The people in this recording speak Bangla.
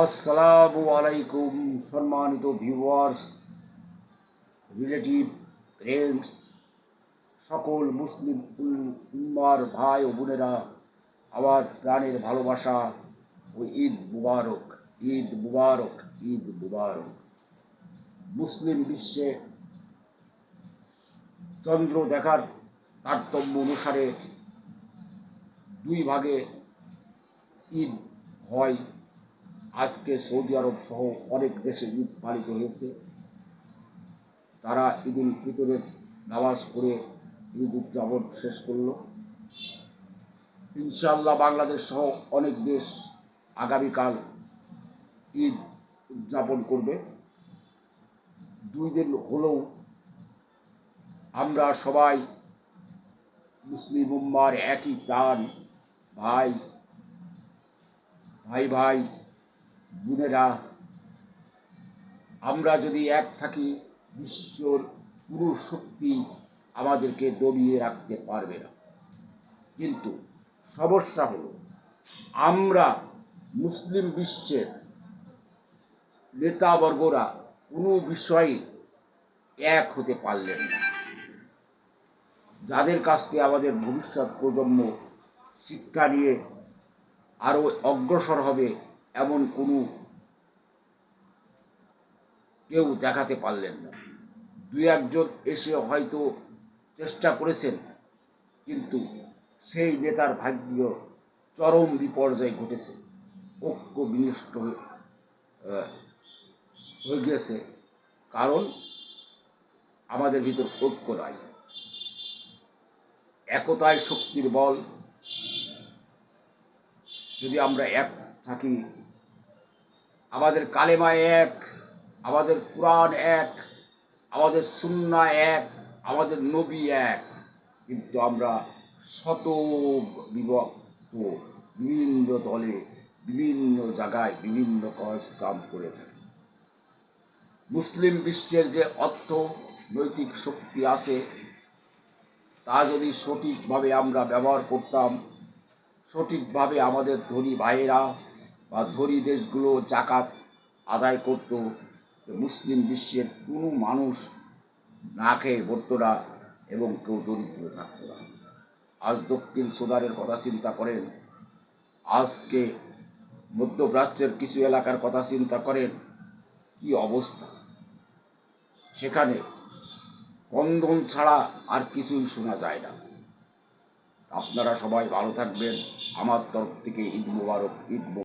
আসসালামু আলাইকুম সম্মানিত ভিউয়ার্স, রিলেটিভ, ফ্রেন্ডস, সকল মুসলিম উম্মার ভাই ও বোনেরা, আমার প্রাণের ভালোবাসা ও ঈদ মুবারক, ঈদ মুবারক, ঈদ মুবারক। মুসলিম বিশ্বে চন্দ্র দেখার তারতম্য অনুসারে দুই ভাগে ঈদ হয়। আজকে সৌদি আরব সহ অনেক দেশে ঈদ পালিত হয়েছে। তারা ঈদুল ফিতরের নামাজ পড়ে ঈদ উদযাপন শেষ করল। ইনশাআল্লাহ বাংলাদেশ সহ অনেক দেশ আগামীকাল ঈদ উদযাপন করবে। 2 দিন হলেও আমরা সবাই মুসলিম উম্মার একই প্রাণ, ভাই ভাই ভাই বোনেরা, আমরা যদি এক থাকি বিশ্বর পুরো শক্তি আমাদেরকে দমিয়ে রাখতে পারবে না। কিন্তু সমস্যা হলো আমরা মুসলিম বিশ্বের নেতাবর্গরা কোনো বিষয়ে এক হতে পারলেন না, যাদের কাছ থেকে আমাদের ভবিষ্যৎ প্রজন্ম শিক্ষা নিয়ে আরও অগ্রসর হবে এমন কোনো কেউ দেখাতে পারলেন না। 2-1 জন এসে হয়তো চেষ্টা করেছেন, কিন্তু সেই নেতার ভাগ্য চরম বিপর্যয় ঘটেছে, ঐক্য বিনষ্ট হয়ে গেছে। কারণ আমাদের ভিতর ঐক্য নাই। একতায় শক্তির বল। যদি আমরা এক থাকি, আমাদের কালেমা এক, আমাদের কোরআন এক, আমাদের সুন্নাহ এক, আমাদের নবী এক, কিন্তু আমরা শত বিভক্ত, বিভিন্ন দলে, বিভিন্ন জায়গায় বিভিন্ন কাম করে থাকি। মুসলিম বিশ্বের যে অর্থনৈতিক শক্তি আছে, তা যদি সঠিকভাবে আমরা ব্যবহার করতাম, সঠিকভাবে আমাদের ধনী ভাইয়েরা বা ধনী দেশগুলো জাকাত আদায় করত, মুসলিম বিশ্বের কোনো মানুষ না খেয়ে মরত না এবং কেউ দরিদ্র থাকত না। আজ দক্ষিণ সুদানের কথা চিন্তা করেন, আজকে মধ্যপ্রাচ্যের কিছু এলাকার কথা চিন্তা করেন, কি অবস্থা। সেখানে কন্দন ছাড়া আর কিছুই শোনা যায় না। আপনারা সবাই ভালো থাকবেন। আমার তরফ থেকে ঈদ মুবারক, ঈদ।